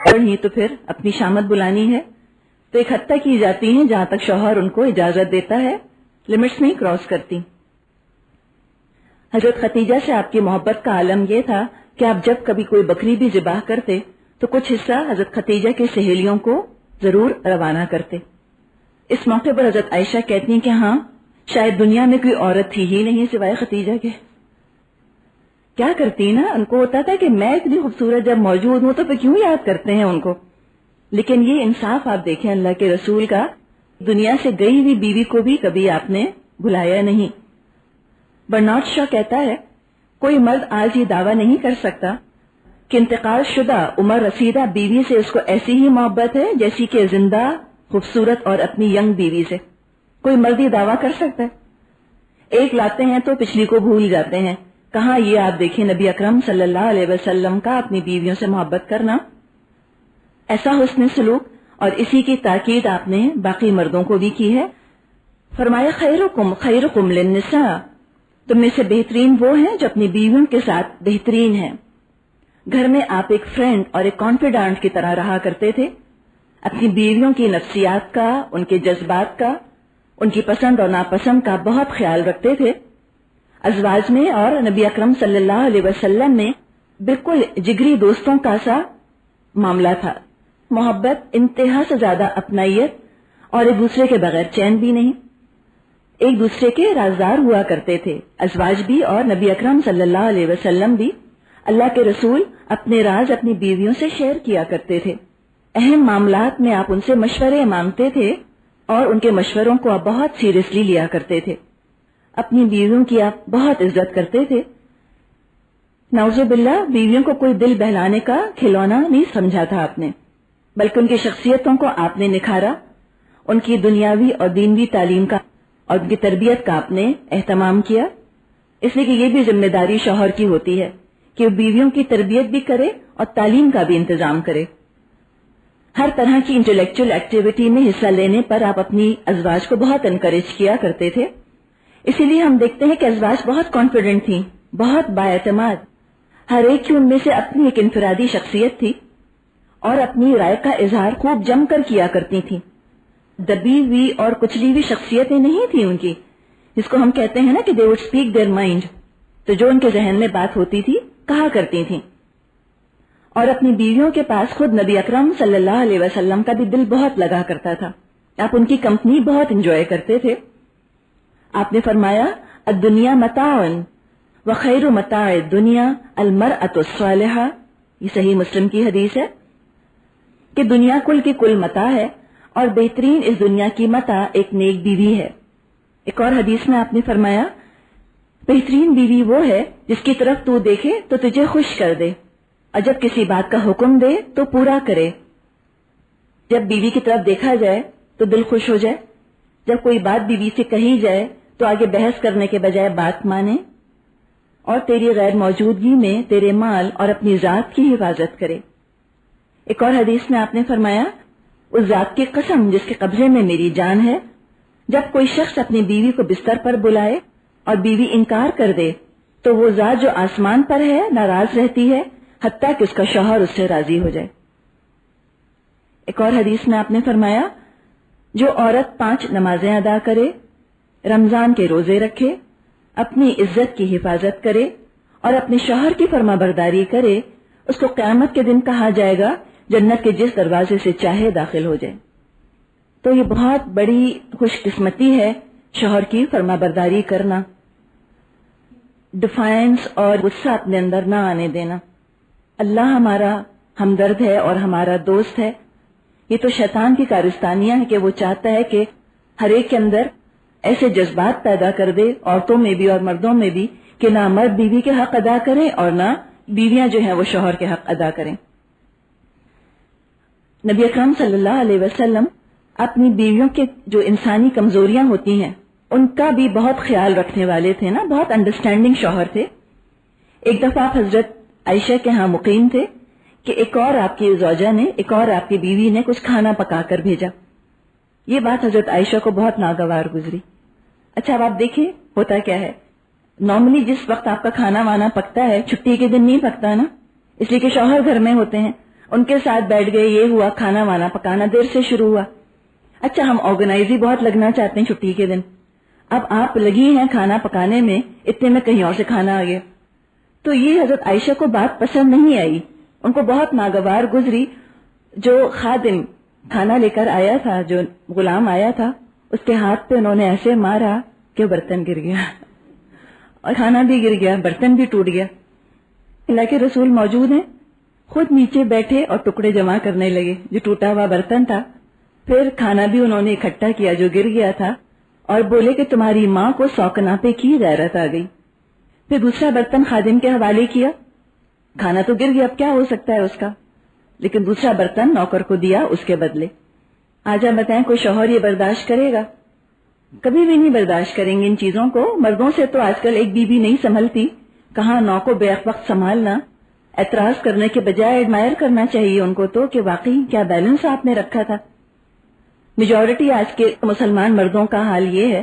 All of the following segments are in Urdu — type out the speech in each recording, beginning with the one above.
اور ہی تو پھر اپنی شامت بلانی ہے تو ایک حد تک کی جاتی ہیں جہاں تک شوہر ان کو اجازت دیتا ہے، لمٹس نہیں کراس کرتی۔ حضرت خدیجہ سے آپ کی محبت کا عالم یہ تھا کہ آپ جب کبھی کوئی بکری بھی ذبح کرتے تو کچھ حصہ حضرت خدیجہ کی سہیلیوں کو ضرور روانہ کرتے۔ اس موقع پر حضرت عائشہ کہتی ہیں کہ ہاں شاید دنیا میں کوئی عورت تھی ہی نہیں سوائے خدیجہ کے۔ کیا کرتی نا، ان کو ہوتا تھا کہ میں اتنی خوبصورت جب موجود ہوں تو پھر کیوں یاد کرتے ہیں ان کو۔ لیکن یہ انصاف آپ دیکھیں اللہ کے رسول کا، دنیا سے گئی ہوئی بیوی کو بھی کبھی آپ نے بلایا نہیں۔ برنارڈ شاہ کہتا ہے کوئی مرد آج یہ دعویٰ نہیں کر سکتا کہ انتقال شدہ عمر رسیدہ بیوی سے اس کو ایسی ہی محبت ہے جیسی کہ زندہ خوبصورت اور اپنی ینگ بیوی سے۔ کوئی مرد یہ دعویٰ کر سکتا ہے؟ ایک لاتے ہیں تو پچھلی کو بھول جاتے ہیں۔ کہاں یہ آپ دیکھیں نبی اکرم صلی اللہ علیہ وسلم کا اپنی بیویوں سے محبت کرنا، ایسا حسن سلوک، اور اسی کی تاکید آپ نے باقی مردوں کو بھی کی ہے۔ فرمایا خیرکم خیرکم للنساء، تم میں سے بہترین وہ ہیں جو اپنی بیویوں کے ساتھ بہترین ہیں۔ گھر میں آپ ایک فرینڈ اور ایک کانفیڈنٹ کی طرح رہا کرتے تھے، اپنی بیویوں کی نفسیات کا، ان کے جذبات کا، ان کی پسند اور ناپسند کا بہت خیال رکھتے تھے۔ ازواج میں اور نبی اکرم صلی اللہ علیہ وسلم میں بالکل جگری دوستوں کا سا معاملہ تھا، محبت انتہا سے زیادہ اپنائیت، اور ایک دوسرے کے بغیر چین بھی نہیں، ایک دوسرے کے رازدار ہوا کرتے تھے، ازواج بھی اور نبی اکرم صلی اللہ علیہ وسلم بھی۔ اللہ کے رسول اپنے راز اپنی بیویوں سے شیئر کیا کرتے تھے، اہم معاملات میں آپ ان سے مشورے مانگتے تھے اور ان کے مشوروں کو آپ بہت سیریسلی لیا کرتے تھے، اپنی بیویوں کی آپ بہت عزت کرتے تھے۔ نعوذ باللہ بیویوں کو کوئی دل بہلانے کا کھلونا نہیں سمجھا تھا آپ نے، بلکہ ان کی شخصیتوں کو آپ نے نکھارا، ان کی دنیاوی اور دینوی تعلیم کا اور ان کی تربیت کا آپ نے اہتمام کیا، اس لیے کہ یہ بھی ذمہ داری شوہر کی ہوتی ہے کہ وہ بیویوں کی تربیت بھی کرے اور تعلیم کا بھی انتظام کرے۔ ہر طرح کی انٹلیکچوئل ایکٹیویٹی میں حصہ لینے پر آپ اپنی ازواج کو بہت انکریج کیا کرتے تھے، اسی لیے ہم دیکھتے ہیں کہ ازواج بہت کانفیڈنٹ تھیں، بہت بااعتماد، ہر ایک کی ان میں سے اپنی ایک انفرادی شخصیت تھی اور اپنی رائے کا اظہار خوب جم کر کیا کرتی تھیں، دبی ہوئی اور کچلی ہوئی شخصیتیں نہیں تھیں ان کی، جس کو ہم کہتے ہیں نا کہ they would speak their mind، تو جو ان کے ذہن میں بات ہوتی تھی کہا کرتی تھیں۔ اور اپنی بیویوں کے پاس خود نبی اکرم صلی اللہ علیہ وسلم کا بھی دل بہت لگا کرتا تھا، آپ ان کی کمپنی بہت انجوائے کرتے تھے۔ آپ نے فرمایا الدنیا متاع وخیر متاع الدنیا المرأة الصالحہ، یہ صحیح مسلم کی حدیث ہے کہ دنیا کل کی کل متاع ہے اور بہترین اس دنیا کی متاع ایک نیک بیوی ہے۔ ایک اور حدیث میں آپ نے فرمایا بہترین بیوی وہ ہے جس کی طرف تو دیکھے تو تجھے خوش کر دے، اور جب کسی بات کا حکم دے تو پورا کرے۔ جب بیوی کی طرف دیکھا جائے تو دل خوش ہو جائے، جب کوئی بات بیوی سے کہی جائے تو آگے بحث کرنے کے بجائے بات مانے، اور تیری غیر موجودگی میں تیرے مال اور اپنی ذات کی حفاظت کرے۔ ایک اور حدیث میں آپ نے فرمایا اس ذات کی قسم جس کے قبضے میں میری جان ہے، جب کوئی شخص اپنی بیوی کو بستر پر بلائے اور بیوی انکار کر دے تو وہ ذات جو آسمان پر ہے ناراض رہتی ہے حتیٰ کہ اس کا شوہر اس سے راضی ہو جائے۔ ایک اور حدیث میں آپ نے فرمایا جو عورت 5 نمازیں ادا کرے، رمضان کے روزے رکھے، اپنی عزت کی حفاظت کرے اور اپنے شوہر کی فرما برداری کرے، اس کو قیامت کے دن کہا جائے گا جنت کے جس دروازے سے چاہے داخل ہو جائے۔ تو یہ بہت بڑی خوش قسمتی ہے شوہر کی فرما برداری کرنا، ڈیفائنس اور غصہ اپنے اندر نہ آنے دینا۔ اللہ ہمارا ہمدرد ہے اور ہمارا دوست ہے، یہ تو شیطان کی کارستانیاں ہے کہ وہ چاہتا ہے کہ ہر ایک کے اندر ایسے جذبات پیدا کر دے، عورتوں میں بھی اور مردوں میں بھی، کہ نہ مرد بیوی کے حق ادا کریں اور نہ بیویاں جو ہیں وہ شوہر کے حق ادا کریں۔ نبی اکرم صلی اللہ علیہ وسلم اپنی بیویوں کے جو انسانی کمزوریاں ہوتی ہیں ان کا بھی بہت خیال رکھنے والے تھے نا، بہت انڈرسٹینڈنگ شوہر تھے۔ ایک دفعہ آپ حضرت عائشہ کے ہاں مقیم تھے کہ ایک اور آپ کی زوجہ نے، ایک اور آپ کی بیوی نے کچھ کھانا پکا کر بھیجا۔ یہ بات حضرت عائشہ کو بہت ناگوار گزری۔ اچھا اب آپ دیکھیں ہوتا کیا ہے، نارملی جس وقت آپ کا کھانا وانا پکتا ہے چھٹی کے دن نہیں پکتا نا، اس لیے کہ شوہر گھر میں ہوتے ہیں، ان کے ساتھ بیٹھ گئے, یہ ہوا, کھانا وانا پکانا دیر سے شروع ہوا. اچھا ہم آرگنائز ہی بہت لگنا چاہتے ہیں چھٹی کے دن, اب آپ لگی ہیں کھانا پکانے میں, اتنے میں کہیں اور سے کھانا آ گیا. تو یہ حضرت عائشہ کو بات پسند نہیں آئی, ان کو بہت ناگوار گزری. جو خادم کھانا لے کر آیا تھا, جو غلام آیا تھا, اس کے ہاتھ پہ انہوں نے ایسے مارا کہ برتن گر گیا, اور کھانا بھی گر گیا, برتن بھی ٹوٹ گیا. اللہ کے رسول موجود ہیں, خود نیچے بیٹھے اور ٹکڑے جمع کرنے لگے جو ٹوٹا ہوا برتن تھا. پھر کھانا بھی انہوں نے اکٹھا کیا جو گر گیا تھا, اور بولے کہ تمہاری ماں کو سوکنا پہ کی غیرت آ گئی. پھر دوسرا برتن خادم کے حوالے کیا, کھانا تو گر گیا, اب کیا ہو سکتا ہے اس کا, لیکن دوسرا برتن نوکر کو دیا اس کے بدلے. آج آپ بتائیں کوئی شوہر یہ برداشت کرے گا؟ کبھی بھی نہیں برداشت کریں گے ان چیزوں کو. مردوں سے تو آج کل ایک بیوی نہیں سنبھلتی, کہاں نو کو بے وقت سنبھالنا. اعتراض کرنے کے بجائے ایڈمائر کرنا چاہیے ان کو تو کہ واقعی کیا بیلنس آپ نے رکھا تھا. میجورٹی آج کے مسلمان مردوں کا حال یہ ہے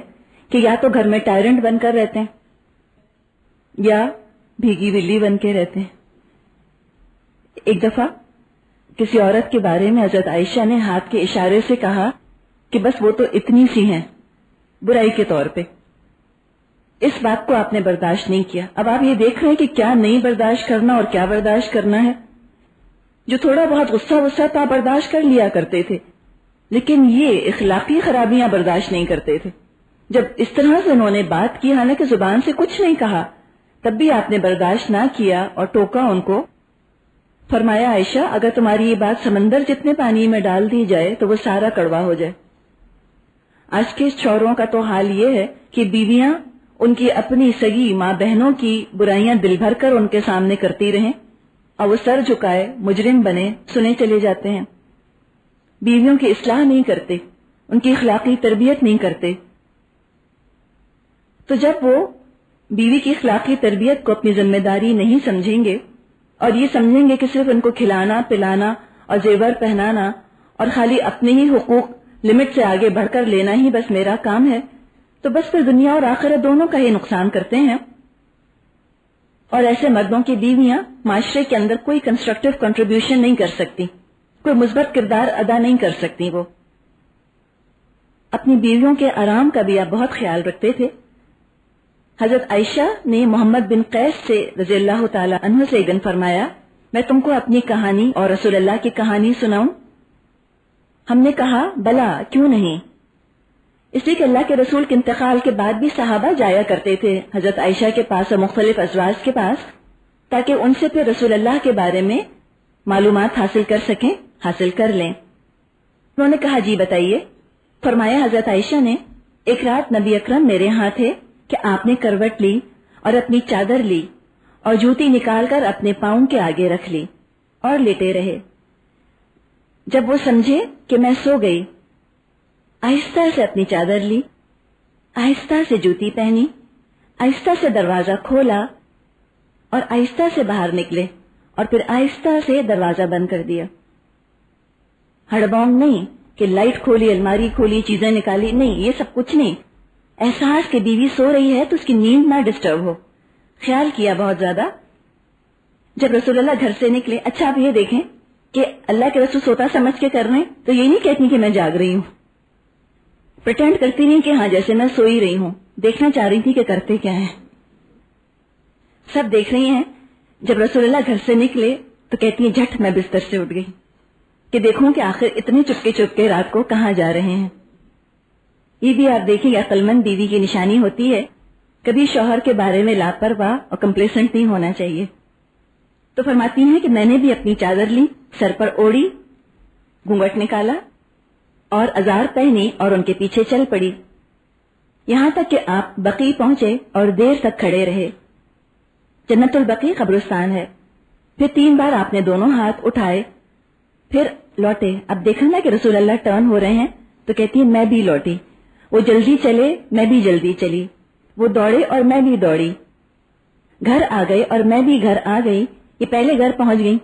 کہ یا تو گھر میں ٹائرنٹ بن کر رہتے ہیں یا بھیگی بلی بن کے رہتے ہیں. ایک دفعہ کسی عورت کے بارے میں حضرت عائشہ نے ہاتھ کے اشارے سے کہا کہ بس وہ تو اتنی سی ہیں, برائی کے طور پہ. اس بات کو آپ نے برداشت نہیں کیا. اب آپ یہ دیکھ رہے ہیں کہ کیا نہیں برداشت کرنا اور کیا برداشت کرنا ہے. جو تھوڑا بہت غصہ تھا برداشت کر لیا کرتے تھے, لیکن یہ اخلاقی خرابیاں برداشت نہیں کرتے تھے. جب اس طرح سے انہوں نے بات کی, حالانکہ زبان سے کچھ نہیں کہا, تب بھی آپ نے برداشت نہ کیا اور ٹوکا ان کو. فرمایا عائشہ اگر تمہاری یہ بات سمندر جتنے پانی میں ڈال دی جائے تو وہ سارا کڑوا ہو جائے. آج کے شوہروں کا تو حال یہ ہے کہ بیویاں ان کی اپنی سگی ماں بہنوں کی برائیاں دل بھر کر ان کے سامنے کرتی رہیں اور وہ سر جھکائے مجرم بنے سنے چلے جاتے ہیں. بیویوں کی اصلاح نہیں کرتے, ان کی اخلاقی تربیت نہیں کرتے. تو جب وہ بیوی کی اخلاقی تربیت کو اپنی ذمہ داری نہیں سمجھیں گے اور یہ سمجھیں گے کہ صرف ان کو کھلانا پلانا اور زیور پہنانا اور خالی اپنے ہی حقوق لمٹ سے آگے بڑھ کر لینا ہی بس میرا کام ہے, تو بس پھر دنیا اور آخرت دونوں کا ہی نقصان کرتے ہیں. اور ایسے مردوں کی بیویاں معاشرے کے اندر کوئی کنسٹرکٹیو کنٹریبیوشن نہیں کر سکتی, کوئی مثبت کردار ادا نہیں کر سکتی. وہ اپنی بیویوں کے آرام کا بھی آپ بہت خیال رکھتے تھے. حضرت عائشہ نے محمد بن قیس سے رضی اللہ تعالی عنہ سے ایک دن فرمایا میں تم کو اپنی کہانی اور رسول اللہ کی کہانی سناؤں. ہم نے کہا بلا کیوں نہیں, اس لیے کہ اللہ کے رسول کے انتقال کے بعد بھی صحابہ جایا کرتے تھے حضرت عائشہ کے پاس اور مختلف ازواج کے پاس, تاکہ ان سے پھر رسول اللہ کے بارے میں معلومات حاصل کر سکیں, حاصل کر لیں. انہوں نے کہا جی بتائیے. فرمایا حضرت عائشہ نے ایک رات نبی اکرم میرے ہاں تھے کہ آپ نے کروٹ لی اور اپنی چادر لی اور جوتی نکال کر اپنے پاؤں کے آگے رکھ لی اور لیٹے رہے. جب وہ سمجھے کہ میں سو گئی, آہستہ سے اپنی چادر لی, آہستہ سے جوتی پہنی, آہستہ سے دروازہ کھولا اور آہستہ سے باہر نکلے اور پھر آہستہ سے دروازہ بند کر دیا. ہڑبونگ نہیں کہ لائٹ کھولی, الماری کھولی, چیزیں نکالی, نہیں, یہ سب کچھ نہیں. احساس کہ بیوی سو رہی ہے تو اس کی نیند نہ ڈسٹرب ہو, خیال کیا بہت زیادہ. جب رسول اللہ گھر سے نکلے, اچھا آپ یہ دیکھیں کہ اللہ کے رسول سوتا سمجھ کے کر رہے ہیں تو یہ نہیں کہتی کہ میں جاگ رہی ہوں, پریٹینڈ کرتی نہیں کہ ہاں جیسے میں سوئی رہی ہوں, دیکھنا چاہ رہی تھی کہ کرتے کیا ہیں. سب دیکھ رہی ہیں. جب رسول اللہ گھر سے نکلے تو کہتی ہیں جھٹ میں بستر سے اٹھ گئی کہ دیکھوں کہ آخر اتنے چپکے چپکے رات کو کہاں جا رہے ہیں. یہ بھی آپ دیکھیں عقل مند بیوی کی نشانی ہوتی ہے, کبھی شوہر کے بارے میں لاپرواہ اور کمپلیسنٹ نہیں ہونا چاہیے. تو فرماتی ہیں کہ میں نے بھی اپنی چادر لی, سر پر اوڑی, گھونگھٹ نکالا اور ازار پہنی اور ان کے پیچھے چل پڑی, یہاں تک کہ آپ بقی پہنچے اور دیر تک کھڑے رہے. جنت البقی قبرستان ہے. پھر 3 بار آپ نے دونوں ہاتھ اٹھائے, پھر لوٹے. اب دیکھا نا کہ رسول اللہ ٹرن ہو رہے ہیں تو کہتی ہے میں بھی لوٹی. وہ جلدی چلے, میں بھی جلدی چلی. وہ دوڑے اور میں بھی دوڑی. گھر آ گئے اور میں بھی گھر آ گئی. یہ پہلے گھر پہنچ گئی,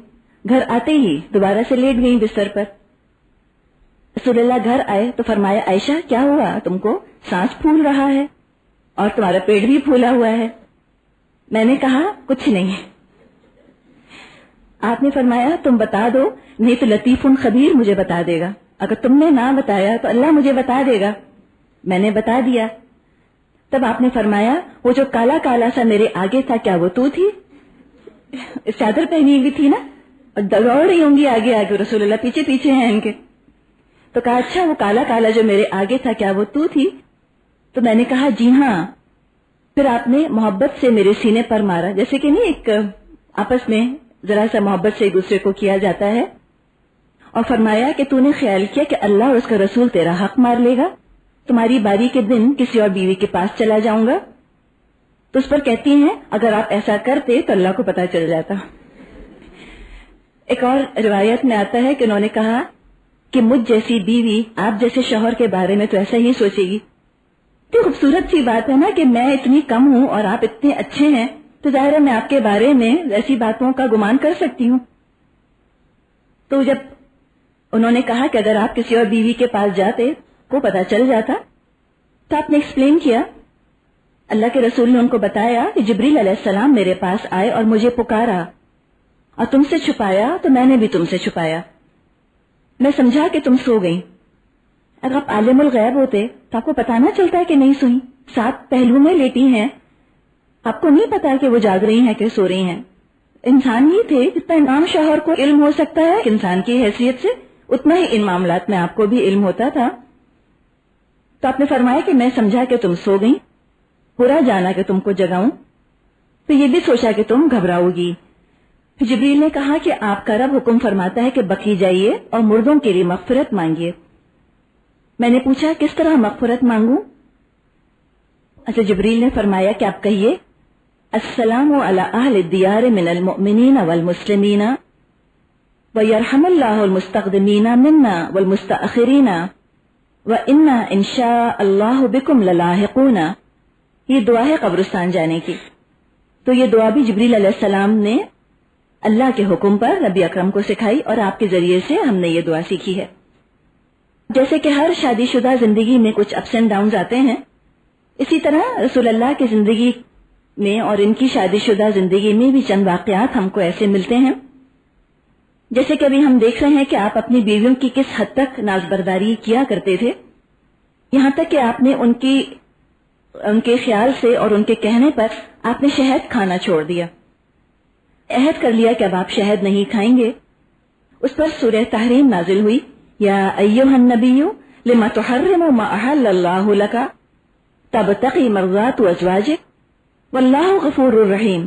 گھر آتے ہی دوبارہ سے لیٹ گئی بستر پر. رسول اللہ گھر آئے تو فرمایا عائشہ کیا ہوا, تم کو سانس پھول رہا ہے اور تمہارا پیٹ بھی پھولا ہوا ہے. میں نے کہا کچھ نہیں. آپ نے فرمایا تم بتا دو، نہیں تو لطیف خبیر مجھے بتا دے گا، اگر تم نے نہ بتایا تو اللہ مجھے بتا دے گا۔ میں نے بتا دیا۔ تب آپ نے فرمایا وہ جو کالا کالا سا میرے آگے تھا کیا وہ تو تھی؟ چادر پہنی ہوئی تھی نا، اور دوڑ رہی ہوں گی آگے آگے، رسول اللہ پیچھے پیچھے ہیں ان کے۔ تو کہا اچھا وہ کالا کالا جو میرے آگے تھا کیا وہ تو تھی؟ تو میں نے کہا جی ہاں۔ پھر آپ نے محبت سے میرے سینے پر مارا، جیسے کہ نہیں ایک آپس میں ذرا سا محبت سے ایک دوسرے کو کیا جاتا ہے، اور فرمایا کہ تو نے خیال کیا کہ اللہ اور اس کا رسول تیرا حق مار لے گا، تمہاری باری کے دن کسی اور بیوی کے پاس چلا جاؤں گا۔ تو اس پر کہتی ہیں اگر آپ ایسا کرتے تو اللہ کو پتا چل جاتا۔ ایک اور روایت میں آتا ہے کہ انہوں نے کہا کہ مجھ جیسی بیوی آپ جیسے شوہر کے بارے میں تو ایسا ہی سوچے گی۔ تو خوبصورت سی بات ہے نا کہ میں اتنی کم ہوں اور آپ اتنے اچھے ہیں، تو ظاہر ہے میں آپ کے بارے میں ایسی باتوں کا گمان کر سکتی ہوں۔ تو جب انہوں نے کہا کہ اگر آپ کسی اور بیوی کے پاس جاتے کو پتا چل جاتا، تو آپ نے ایکسپلین کیا، اللہ کے رسول نے ان کو بتایا کہ جبریل علیہ السلام میرے پاس آئے اور مجھے پکارا اور تم سے چھپایا تو میں نے بھی تم سے چھپایا، میں سمجھا کہ تم سو گئی۔ اگر آپ عالم الغیب ہوتے تو آپ کو پتا نہ چلتا کہ نہیں سوئی، ساتھ پہلو میں لیٹی ہیں، آپ کو نہیں پتا کہ وہ جاگ رہی ہیں کہ سو رہی ہیں۔ انسان ہی تھے، جتنا امام شوہر کو علم ہو سکتا ہے انسان کی حیثیت سے، اتنا ہی ان معاملات میں آپ کو بھی علم ہوتا تھا۔ تو آپ نے فرمایا کہ میں سمجھا کہ تم سو گئی، برا جانا کہ تم کو جگاؤں، تو یہ بھی سوچا کہ تم گھبراؤ گی۔ پھر جبریل نے کہا کہ آپ کا رب حکم فرماتا ہے کہ بقی جائیے اور مردوں کے لیے مغفرت مانگیے۔ میں نے پوچھا کس طرح مغفرت مانگوں؟ اچھا جبریل نے فرمایا کہ آپ کہیے السلام علی اہل الدیار من المؤمنین والمسلمین ویرحم اللہ المستقدمین منا والمستأخرین وَإِنَّا إِن شَاءَ اللَّهُ بِكُمْ لَلَاحِقُونَ۔ یہ دعا ہے قبرستان جانے کی۔ تو یہ دعا بھی جبریل علیہ السلام نے اللہ کے حکم پر نبی اکرم کو سکھائی، اور آپ کے ذریعے سے ہم نے یہ دعا سیکھی ہے۔ جیسے کہ ہر شادی شدہ زندگی میں کچھ اپس اینڈ ڈاؤنز آتے ہیں، اسی طرح رسول اللہ کی زندگی میں اور ان کی شادی شدہ زندگی میں بھی چند واقعات ہم کو ایسے ملتے ہیں، جیسے کہ ابھی ہم دیکھ رہے ہیں کہ آپ اپنی بیویوں کی کس حد تک نازبرداری کیا کرتے تھے، یہاں تک کہ آپ نے ان کے خیال سے اور ان کے کہنے پر آپ نے شہد کھانا چھوڑ دیا، عہد کر لیا کہ اب آپ شہد نہیں کھائیں گے۔ اس پر سورہ تحریم نازل ہوئی، یا ایھا النبی لما تحرم ما احل اللہ لک تبتغی مرضات ازواجک واللہ غفور الرحیم۔